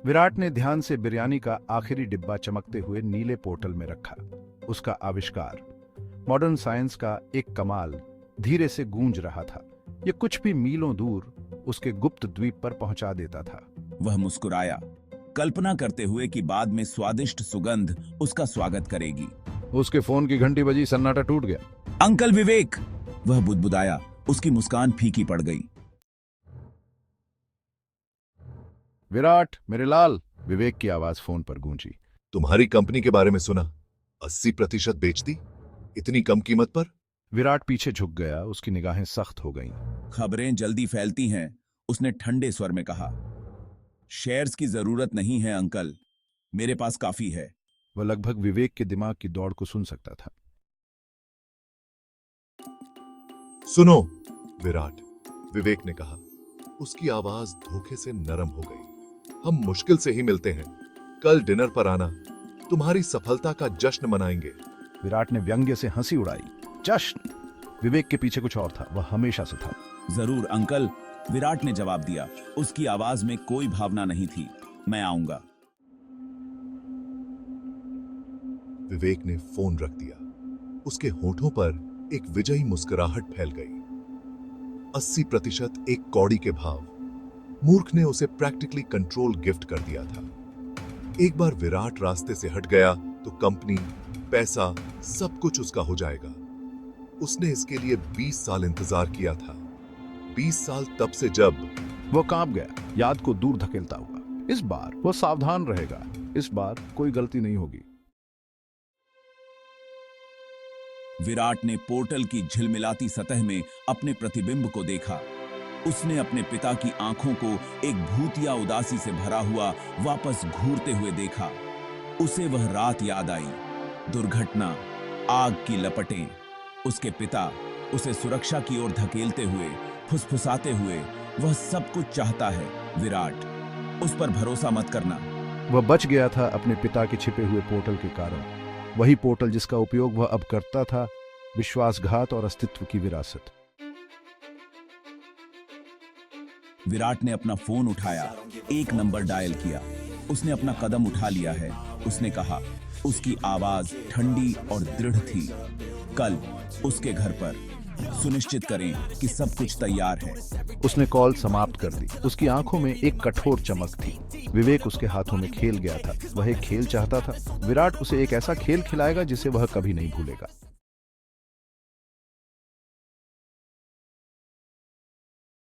विराट ने ध्यान से बिरयानी का आखिरी डिब्बा चमकते हुए नीले पोर्टल में रखा। उसका आविष्कार, मॉडर्न साइंस का एक कमाल, धीरे से गूंज रहा था। ये कुछ भी मीलों दूर उसके गुप्त द्वीप पर पहुंचा देता था। वह मुस्कुराया, कल्पना करते हुए कि बाद में स्वादिष्ट सुगंध उसका स्वागत करेगी। उसके फोन की घंटी बजी, सन्नाटा टूट गया। अंकल विवेक, वह बुदबुदाया। उसकी मुस्कान फीकी पड़ गई। विराट, मेरे लाल, विवेक की आवाज फोन पर गूंजी। तुम्हारी कंपनी के बारे में सुना, 80% बेच दी, इतनी कम कीमत पर। विराट पीछे झुक गया, उसकी निगाहें सख्त हो गईं। खबरें जल्दी फैलती हैं, उसने ठंडे स्वर में कहा। शेयर्स की जरूरत नहीं है अंकल, मेरे पास काफी है। वह लगभग विवेक के दिमाग की दौड़ को सुन सकता था। सुनो विराट, विवेक ने कहा। उसकी आवाज धोखे से नरम हो गई। हम मुश्किल से ही मिलते हैं, कल डिनर पर आना, तुम्हारी सफलता का जश्न मनाएंगे। विराट ने व्यंग्य से हंसी उड़ाई। जश्न? विवेक के पीछे कुछ और था, वह हमेशा से था। जरूर अंकल, विराट ने जवाब दिया। उसकी आवाज में कोई भावना नहीं थी। मैं आऊंगा। विवेक ने फोन रख दिया। उसके होठों पर एक विजयी मुस्कुराहट फैल गई। 80% एक कौड़ी के भाव। मूर्ख ने उसे प्रैक्टिकली कंट्रोल गिफ्ट कर दिया था। एक बार विराट रास्ते से हट गया तो कंपनी, पैसा, सब कुछ उसका हो जाएगा। उसने इसके लिए 20 साल इंतजार किया था। 20 साल तब से जब वो कांप गया, याद को दूर धकेलता हुआ। इस बार वो सावधान रहेगा, इस बार कोई गलती नहीं होगी। विराट ने पोर्टल की झिलमिलाती सतह में अपने प्रतिबिंब को देखा। उसने अपने पिता की आंखों को एक भूतिया उदासी से भरा हुआ वापस घूरते हुए देखा। उसे वह रात याद आई, दुर्घटना, आग की लपटें, उसके पिता उसे सुरक्षा की ओर धकेलते हुए, फुसफुसाते हुए। वह सब कुछ चाहता है विराट, उस पर भरोसा मत करना। वह बच गया था अपने पिता के छिपे हुए पोर्टल के कारण। वही पोर्टल जिसका उपयोग वह अब करता था, विश्वासघात और अस्तित्व की विरासत। विराट ने अपना फोन उठाया, एक नंबर डायल किया। उसने अपना कदम उठा लिया है, उसने कहा। उसकी आवाज ठंडी और दृढ़ थी। कल उसके घर पर, सुनिश्चित करें कि सब कुछ तैयार है। उसने कॉल समाप्त कर दी। उसकी आंखों में एक कठोर चमक थी। विवेक उसके हाथों में खेल गया था। वह एक खेल चाहता था। विराट उसे एक ऐसा खेल खिलाएगा जिसे वह कभी नहीं भूलेगा।